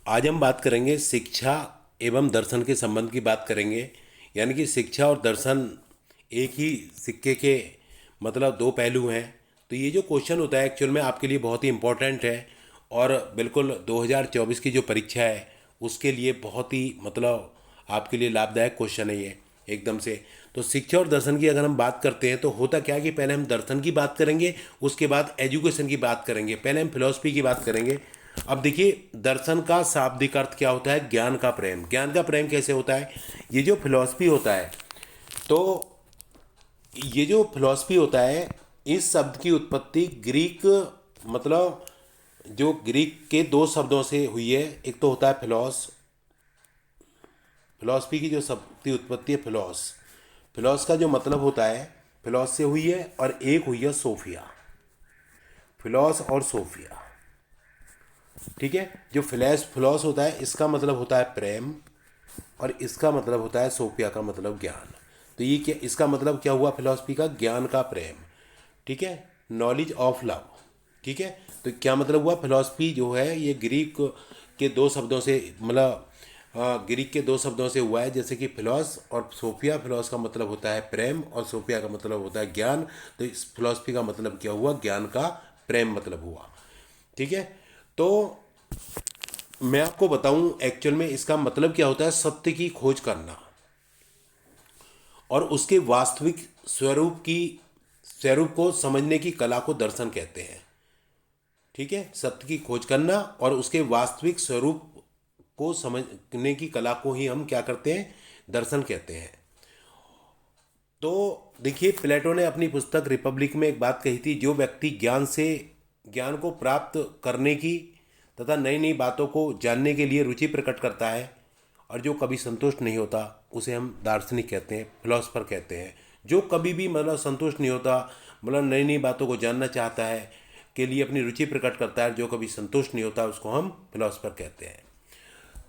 आज हम बात करेंगे शिक्षा एवं दर्शन के संबंध की बात करेंगे। यानी कि शिक्षा और दर्शन एक ही सिक्के के मतलब दो पहलू हैं। तो ये जो क्वेश्चन होता है एक्चुअल में आपके लिए बहुत ही इम्पोर्टेंट है और बिल्कुल 2024 की जो परीक्षा है उसके लिए बहुत ही मतलब आपके लिए लाभदायक क्वेश्चन है ये एकदम से। तो शिक्षा और दर्शन की अगर हम बात करते हैं तो होता क्या है कि पहले हम दर्शन की बात करेंगे, उसके बाद एजुकेशन की बात करेंगे, पहले हम फिलॉसफी की बात करेंगे। अब देखिए दर्शन का शाब्दिक अर्थ क्या होता है? ज्ञान का प्रेम। ज्ञान का प्रेम कैसे होता है? ये जो फिलॉसफी होता है, तो ये जो फिलॉसफी होता है, इस शब्द की उत्पत्ति ग्रीक मतलब जो ग्रीक के दो शब्दों से हुई है। एक तो होता है फिलॉसफी की जो शब्द की उत्पत्ति है फिलॉस। फिलॉस का जो मतलब होता है फिलॉस से हुई है, और एक हुई है सोफिया। फिलॉस और सोफिया, ठीक है। जो फिलॉस होता है इसका मतलब होता है प्रेम, और इसका मतलब होता है सोफिया का मतलब ज्ञान। तो ये क्या, इसका मतलब क्या हुआ फिलॉसफी का? ज्ञान का प्रेम, ठीक है, नॉलेज ऑफ लव, ठीक है। तो क्या मतलब हुआ? फिलॉसफी जो है ये ग्रीक के दो शब्दों से मतलब ग्रीक के दो शब्दों से हुआ है, जैसे कि फिलॉस और सोफिया। फिलॉस का मतलब होता है प्रेम और सोफिया का मतलब होता है ज्ञान। तो इस फिलॉसफी का मतलब क्या हुआ? ज्ञान का प्रेम मतलब हुआ, ठीक है। तो मैं आपको बताऊं एक्चुअल में इसका मतलब क्या होता है। सत्य की खोज करना और उसके वास्तविक स्वरूप को समझने की कला को दर्शन कहते हैं, ठीक है। सत्य की खोज करना और उसके वास्तविक स्वरूप को समझने की कला को ही हम क्या करते हैं? दर्शन कहते हैं। तो देखिए प्लेटो ने अपनी पुस्तक रिपब्लिक में एक बात कही थी, जो व्यक्ति ज्ञान को प्राप्त करने की तथा नई नई बातों को जानने के लिए रुचि प्रकट करता है और जो कभी संतुष्ट नहीं होता, उसे हम दार्शनिक कहते हैं, फिलोसफर कहते हैं। जो कभी भी मतलब संतुष्ट नहीं होता, मतलब नई नई बातों को जानना चाहता है, के लिए अपनी रुचि प्रकट करता है, जो कभी संतुष्ट नहीं होता, उसको हम फिलोसफर कहते हैं।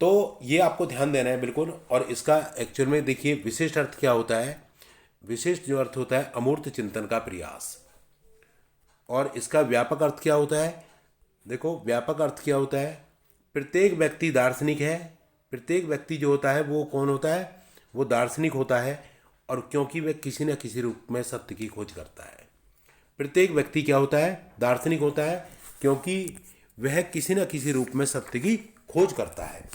तो ये आपको ध्यान देना है बिल्कुल। और इसका एक्चुअल में देखिए विशिष्ट अर्थ क्या होता है। विशिष्ट जो अर्थ होता है अमूर्त चिंतन का प्रयास। और इसका व्यापक अर्थ क्या होता है? देखो व्यापक अर्थ क्या होता है। प्रत्येक व्यक्ति दार्शनिक है। प्रत्येक व्यक्ति जो होता है वो कौन होता है? वो दार्शनिक होता है। और क्योंकि वह किसी न किसी रूप में सत्य की खोज करता है। प्रत्येक व्यक्ति क्या होता है? दार्शनिक होता है, क्योंकि वह किसी न किसी रूप में सत्य की खोज करता है।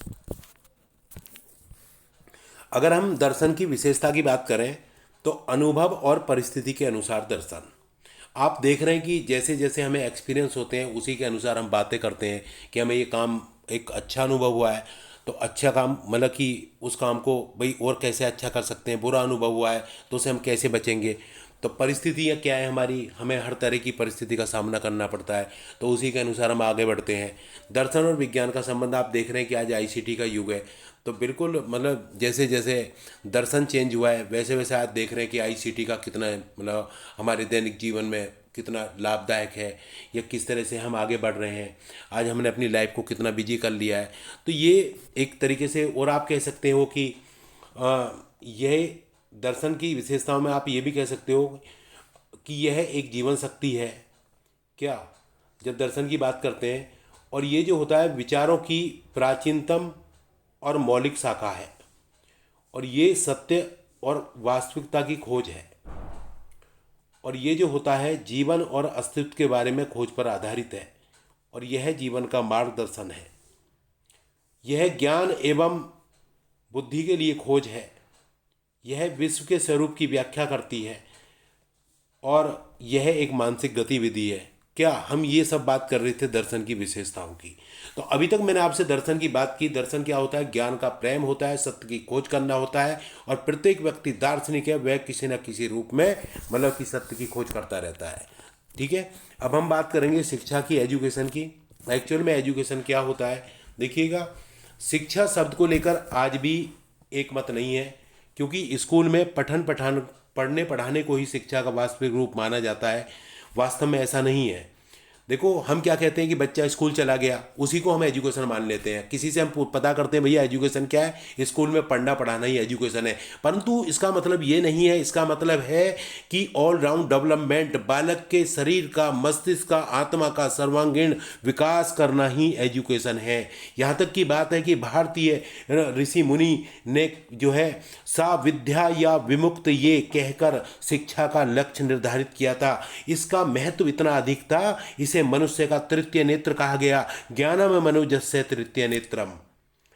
अगर हम दर्शन की विशेषता की बात करें तो अनुभव और परिस्थिति के अनुसार दर्शन। आप देख रहे हैं कि जैसे जैसे हमें एक्सपीरियंस होते हैं उसी के अनुसार हम बातें करते हैं कि हमें ये काम एक अच्छा अनुभव हुआ है, तो अच्छा काम मतलब कि उस काम को भाई और कैसे अच्छा कर सकते हैं। बुरा अनुभव हुआ है तो उसे हम कैसे बचेंगे। तो परिस्थितियाँ क्या है हमारी, हमें हर तरह की परिस्थिति का सामना करना पड़ता है, तो उसी के अनुसार हम आगे बढ़ते हैं। दर्शन और विज्ञान का संबंध आप देख रहे हैं कि आज आईसीटी का युग है। तो बिल्कुल मतलब जैसे जैसे दर्शन चेंज हुआ है वैसे वैसे आज देख रहे हैं कि आईसीटी का कितना मतलब हमारे दैनिक जीवन में कितना लाभदायक है, या किस तरह से हम आगे बढ़ रहे हैं। आज हमने अपनी लाइफ को कितना बिजी कर लिया है। तो ये एक तरीके से, और आप कह सकते हो कि यह दर्शन की विशेषताओं में आप ये भी कह सकते हो कि यह एक जीवन शक्ति है क्या, जब दर्शन की बात करते हैं। और ये जो होता है विचारों की प्राचीनतम और मौलिक शाखा है, और ये सत्य और वास्तविकता की खोज है। और ये जो होता है जीवन और अस्तित्व के बारे में खोज पर आधारित है, और यह जीवन का मार्गदर्शन है। यह ज्ञान एवं बुद्धि के लिए खोज है। यह विश्व के स्वरूप की व्याख्या करती है, और यह एक मानसिक गतिविधि है। क्या हम ये सब बात कर रहे थे दर्शन की विशेषताओं की? तो अभी तक मैंने आपसे दर्शन की बात की। दर्शन क्या होता है? ज्ञान का प्रेम होता है, सत्य की खोज करना होता है, और प्रत्येक व्यक्ति दार्शनिक है, वह किसी न किसी रूप में मतलब कि सत्य की खोज करता रहता है, ठीक है। अब हम बात करेंगे शिक्षा की, एजुकेशन की। एक्चुअल में एजुकेशन क्या होता है देखिएगा। शिक्षा शब्द को लेकर आज भी एक मत नहीं है, क्योंकि स्कूल में पढ़ने पढ़ाने को ही शिक्षा का वास्तविक रूप माना जाता है। वास्तव में ऐसा नहीं है। देखो हम क्या कहते हैं कि बच्चा स्कूल चला गया, उसी को हम एजुकेशन मान लेते हैं। किसी से हम पता करते हैं भैया एजुकेशन क्या है, स्कूल में पढ़ना पढ़ाना ही एजुकेशन है। परंतु इसका मतलब ये नहीं है, इसका मतलब है कि ऑल राउंड डेवलपमेंट, बालक के शरीर का, मस्तिष्क का, आत्मा का सर्वांगीण विकास करना ही एजुकेशन है। यहाँ तक की बात है कि भारतीय ऋषि मुनि ने जो है सा विद्या या विमुक्त ये कहकर शिक्षा का लक्ष्य निर्धारित किया था। इसका महत्व इतना अधिक था, इसे मनुष्य का तृतीय नेत्र कहा गया। ज्ञानम मनुजस्य तृतीय नेत्रम,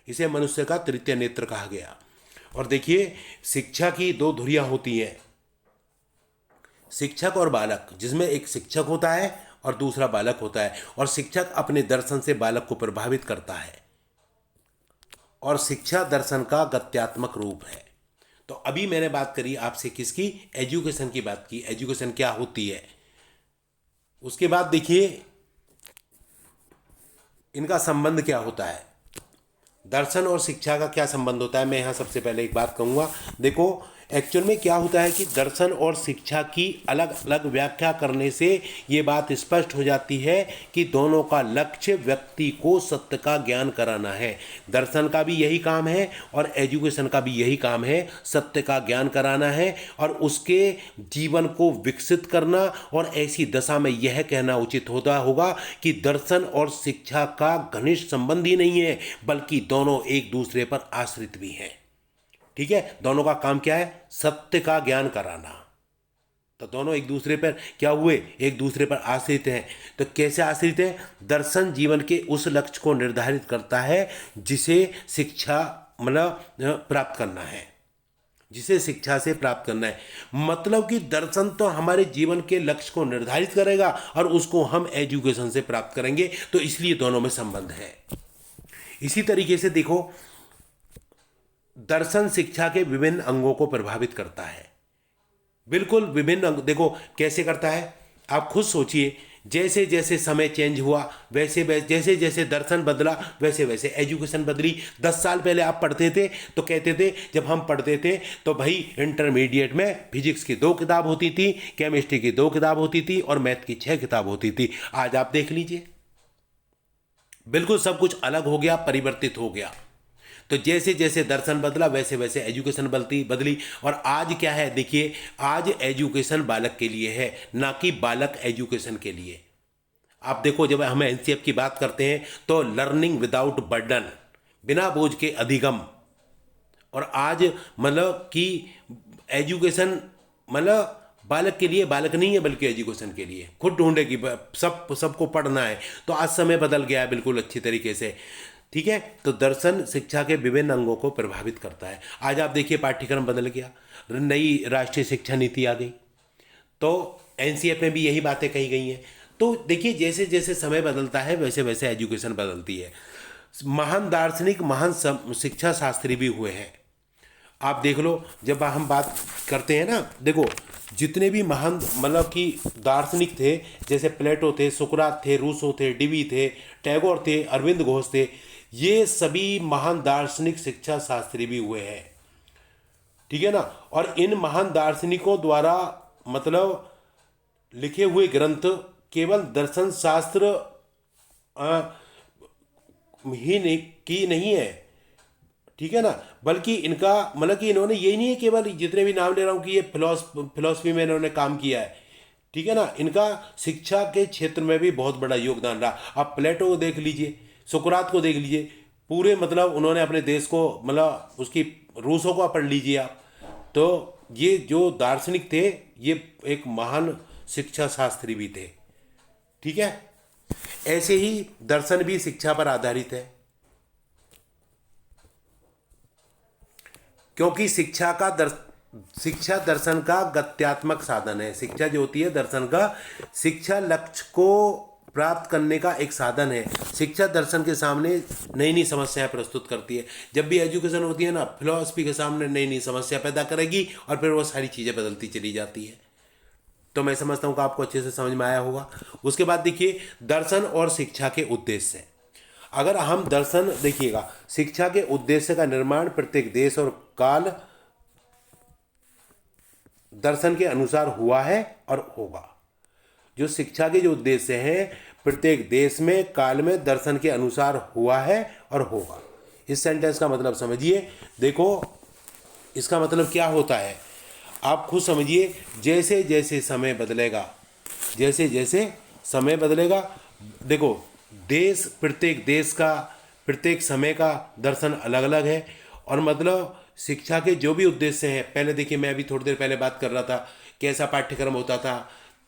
इसे मनुष्य का तृतीय नेत्र कहा गया। और देखिए शिक्षा की दो धुरियां होती हैं, शिक्षक और बालक, जिसमें एक शिक्षक होता है और दूसरा बालक होता है। और शिक्षक अपने दर्शन से बालक को प्रभावित करता है, और शिक्षा दर्शन का गत्यात्मक रूप है। तो अभी मैंने बात करी आपसे किसकी, एजुकेशन की बात की, एजुकेशन क्या होती है। उसके बाद देखिए इनका संबंध क्या होता है, दर्शन और शिक्षा का क्या संबंध होता है। मैं यहाँ सबसे पहले एक बात कहूँगा, देखो एक्चुअल में क्या होता है कि दर्शन और शिक्षा की अलग अलग व्याख्या करने से ये बात स्पष्ट हो जाती है कि दोनों का लक्ष्य व्यक्ति को सत्य का ज्ञान कराना है। दर्शन का भी यही काम है और एजुकेशन का भी यही काम है, सत्य का ज्ञान कराना है और उसके जीवन को विकसित करना। और ऐसी दशा में यह कहना उचित होगा कि दर्शन और शिक्षा का घनिष्ठ संबंध ही नहीं है, बल्कि दोनों एक दूसरे पर आश्रित भी हैं। ठीक है, दोनों का काम क्या है, सत्य का ज्ञान कराना। तो दोनों एक दूसरे पर क्या हुए, एक दूसरे पर आश्रित हैं। तो कैसे आश्रित हैं, दर्शन जीवन के उस लक्ष्य को निर्धारित करता है जिसे शिक्षा मतलब प्राप्त करना है, जिसे शिक्षा से प्राप्त करना है। मतलब कि दर्शन तो हमारे जीवन के लक्ष्य को निर्धारित करेगा और उसको हम एजुकेशन से प्राप्त करेंगे। तो इसलिए दोनों में संबंध है। इसी तरीके से देखो, दर्शन शिक्षा के विभिन्न अंगों को प्रभावित करता है, बिल्कुल विभिन्न अंग। देखो कैसे करता है, आप खुद सोचिए। जैसे जैसे समय चेंज हुआ वैसे वैसे, जैसे जैसे दर्शन बदला वैसे वैसे एजुकेशन बदली। 10 साल पहले आप पढ़ते थे तो कहते थे, जब हम पढ़ते थे तो भाई इंटरमीडिएट में फिजिक्स की 2 किताब होती थी, केमिस्ट्री की 2 किताब होती थी और मैथ की 6 किताब होती थी। आज आप देख लीजिए, बिल्कुल सब कुछ अलग हो गया, परिवर्तित हो गया। तो जैसे जैसे दर्शन बदला वैसे वैसे एजुकेशन बदली। और आज क्या है, देखिए आज एजुकेशन बालक के लिए है, ना कि बालक एजुकेशन के लिए। आप देखो जब हम एनसीएफ की बात करते हैं तो लर्निंग विदाउट बर्डन, बिना बोझ के अधिगम। और आज मतलब कि एजुकेशन मतलब बालक के लिए बालक नहीं है, बल्कि एजुकेशन के लिए। खुद ढूंढे कि सबको पढ़ना है। तो आज समय बदल गया है बिल्कुल अच्छी तरीके से। ठीक है, तो दर्शन शिक्षा के विभिन्न अंगों को प्रभावित करता है। आज आप देखिए पाठ्यक्रम बदल गया, नई राष्ट्रीय शिक्षा नीति आ गई, तो एनसीएफ में भी यही बातें कही गई हैं। तो देखिए जैसे जैसे समय बदलता है वैसे वैसे एजुकेशन बदलती है। महान दार्शनिक, महान शिक्षा शास्त्री भी हुए हैं। आप देख लो, जब हम बात करते हैं ना, देखो जितने भी महान मतलब कि दार्शनिक थे, जैसे प्लेटो थे, सुकरात थे, रूसो थे, डिवी थे, टैगोर थे, अरविंद घोष थे, ये सभी महान दार्शनिक शिक्षा शास्त्री भी हुए हैं। ठीक है ना। और इन महान दार्शनिकों द्वारा मतलब लिखे हुए ग्रंथ केवल दर्शन शास्त्र ही नहीं है, ठीक है ना, बल्कि इनका मतलब कि इन्होंने यही नहीं है केवल जितने भी नाम ले रहा हूँ कि ये फिलॉसफी में इन्होंने काम किया है, ठीक है ना, इनका शिक्षा के क्षेत्र में भी बहुत बड़ा योगदान रहा। आप प्लेटो को देख लीजिए, सुकरात को देख लीजिए, पूरे मतलब उन्होंने अपने देश को मतलब उसकी रूसों को पढ़ लीजिए आप। तो ये जो दार्शनिक थे ये एक महान शिक्षा शास्त्री भी थे। ठीक है, ऐसे ही दर्शन भी शिक्षा पर आधारित है, क्योंकि शिक्षा दर्शन का गत्यात्मक साधन है। शिक्षा जो होती है दर्शन का, शिक्षा लक्ष्य को प्राप्त करने का एक साधन है। शिक्षा दर्शन के सामने नई नई समस्याएं प्रस्तुत करती है। जब भी एजुकेशन होती है ना, फिलॉसफी के सामने नई नई समस्या पैदा करेगी और फिर वो सारी चीज़ें बदलती चली जाती है। तो मैं समझता हूँ कि आपको अच्छे से समझ में आया होगा। उसके बाद देखिए दर्शन और शिक्षा के उद्देश्य। अगर हम दर्शन देखिएगा, शिक्षा के उद्देश्य का निर्माण प्रत्येक देश और काल दर्शन के अनुसार हुआ है और होगा। जो शिक्षा के जो उद्देश्य हैं प्रत्येक देश में काल में दर्शन के अनुसार हुआ है और होगा। इस सेंटेंस का मतलब समझिए। देखो इसका मतलब क्या होता है आप खुद समझिए। जैसे जैसे समय बदलेगा, जैसे जैसे समय बदलेगा, देखो देश, प्रत्येक देश का प्रत्येक समय का दर्शन अलग अलग है। और मतलब शिक्षा के जो भी उद्देश्य हैं, पहले देखिए मैं अभी थोड़ी देर पहले बात कर रहा था कैसा पाठ्यक्रम होता था,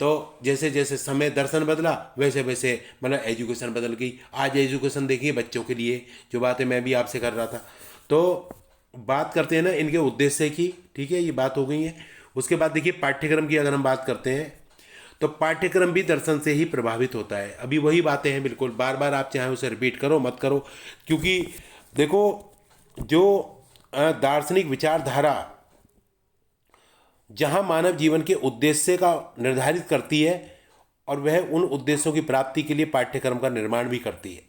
तो जैसे जैसे समय दर्शन बदला वैसे वैसे मतलब एजुकेशन बदल गई। आज एजुकेशन देखिए बच्चों के लिए, जो बातें मैं भी आपसे कर रहा था। तो बात करते हैं ना इनके उद्देश्य की, ठीक है, ये बात हो गई है। उसके बाद देखिए पाठ्यक्रम की अगर हम बात करते हैं तो पाठ्यक्रम भी दर्शन से ही प्रभावित होता है। अभी वही बातें हैं, बिल्कुल बार बार आप चाहे उसे रिपीट करो मत करो, क्योंकि देखो जो दार्शनिक विचारधारा जहाँ मानव जीवन के उद्देश्य का निर्धारित करती है और वह उन उद्देश्यों की प्राप्ति के लिए पाठ्यक्रम का निर्माण भी करती है,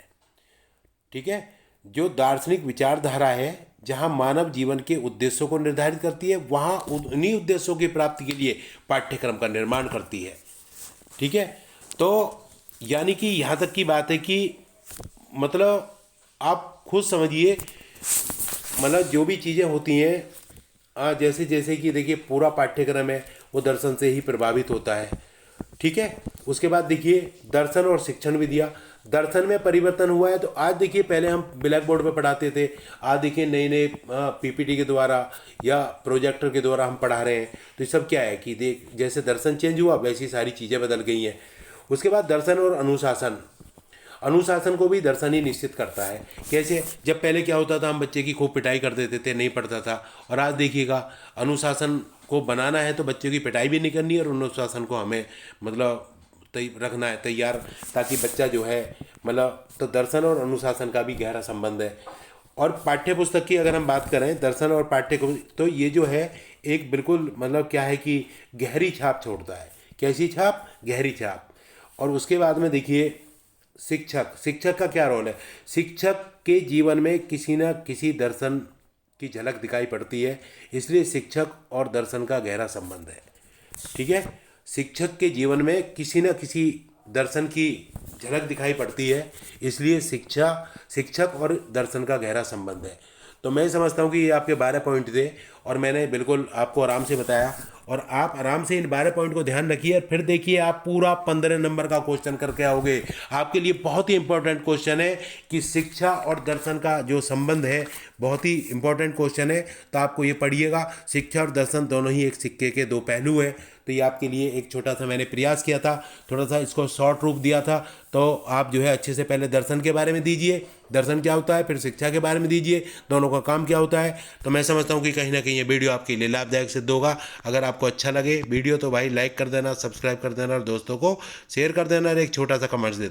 ठीक है। जो दार्शनिक विचारधारा है जहाँ मानव जीवन के उद्देश्यों को निर्धारित करती है, वहाँ उन्हीं उद्देश्यों की प्राप्ति के लिए पाठ्यक्रम का निर्माण करती है, ठीक है। तो यानी कि यहाँ तक की बात है कि मतलब आप खुद समझिए, मतलब जो भी चीज़ें होती हैं जैसे जैसे कि देखिए पूरा पाठ्यक्रम है वो दर्शन से ही प्रभावित होता है, ठीक है। उसके बाद देखिए दर्शन और शिक्षण विधियाँ, दर्शन में परिवर्तन हुआ है। तो आज देखिए पहले हम ब्लैक बोर्ड पर पढ़ाते थे, आज देखिए नए नए पीपीटी के द्वारा या प्रोजेक्टर के द्वारा हम पढ़ा रहे हैं। तो ये सब क्या है कि देख जैसे दर्शन चेंज हुआ वैसी सारी चीज़ें बदल गई हैं। उसके बाद दर्शन और अनुशासन, अनुशासन को भी दर्शन ही निश्चित करता है। कैसे, जब पहले क्या होता था हम बच्चे की खूब पिटाई कर देते थे, नहीं पढ़ता था, और आज देखिएगा अनुशासन को बनाना है तो बच्चों की पिटाई भी नहीं करनी है और अनुशासन को हमें मतलब रखना है तैयार, ताकि बच्चा जो है मतलब, तो दर्शन और अनुशासन का भी गहरा संबंध है। और पाठ्य पुस्तक की अगर हम बात करें दर्शन और पाठ्य, तो ये जो है एक बिल्कुल मतलब क्या है कि गहरी छाप छोड़ता है। कैसी छाप? गहरी छाप। और उसके बाद में देखिए शिक्षक, शिक्षक का क्या रोल है? शिक्षक के जीवन में किसी न किसी दर्शन की झलक दिखाई पड़ती है, इसलिए शिक्षक और दर्शन का गहरा संबंध है, ठीक है। शिक्षक के जीवन में किसी न किसी दर्शन की झलक दिखाई पड़ती है, इसलिए शिक्षक और दर्शन का गहरा संबंध है। तो मैं समझता हूँ कि ये आपके 12 पॉइंट थे और मैंने बिल्कुल आपको आराम से बताया, और आप आराम से इन 12 पॉइंट को ध्यान रखिए और फिर देखिए आप पूरा 15 नंबर का क्वेश्चन करके आओगे। आपके लिए बहुत ही इंपॉर्टेंट क्वेश्चन है कि शिक्षा और दर्शन का जो संबंध है, बहुत ही इंपॉर्टेंट क्वेश्चन है। तो आपको ये पढ़िएगा, शिक्षा और दर्शन दोनों ही एक सिक्के के दो पहलू हैं। तो ये आपके लिए एक छोटा सा मैंने प्रयास किया था, थोड़ा सा इसको शॉर्ट रूप दिया था। तो आप जो है अच्छे से पहले दर्शन के बारे में दीजिए, दर्शन क्या होता है, फिर शिक्षा के बारे में दीजिए, दोनों का काम क्या होता है। तो मैं समझता हूँ कि कहीं ना कहीं ये वीडियो आपके लिए लाभदायक सिद्ध होगा। अगर आपको अच्छा लगे वीडियो तो भाई लाइक कर देना, सब्सक्राइब कर देना और दोस्तों को शेयर कर देना और एक छोटा सा कमेंट्स दे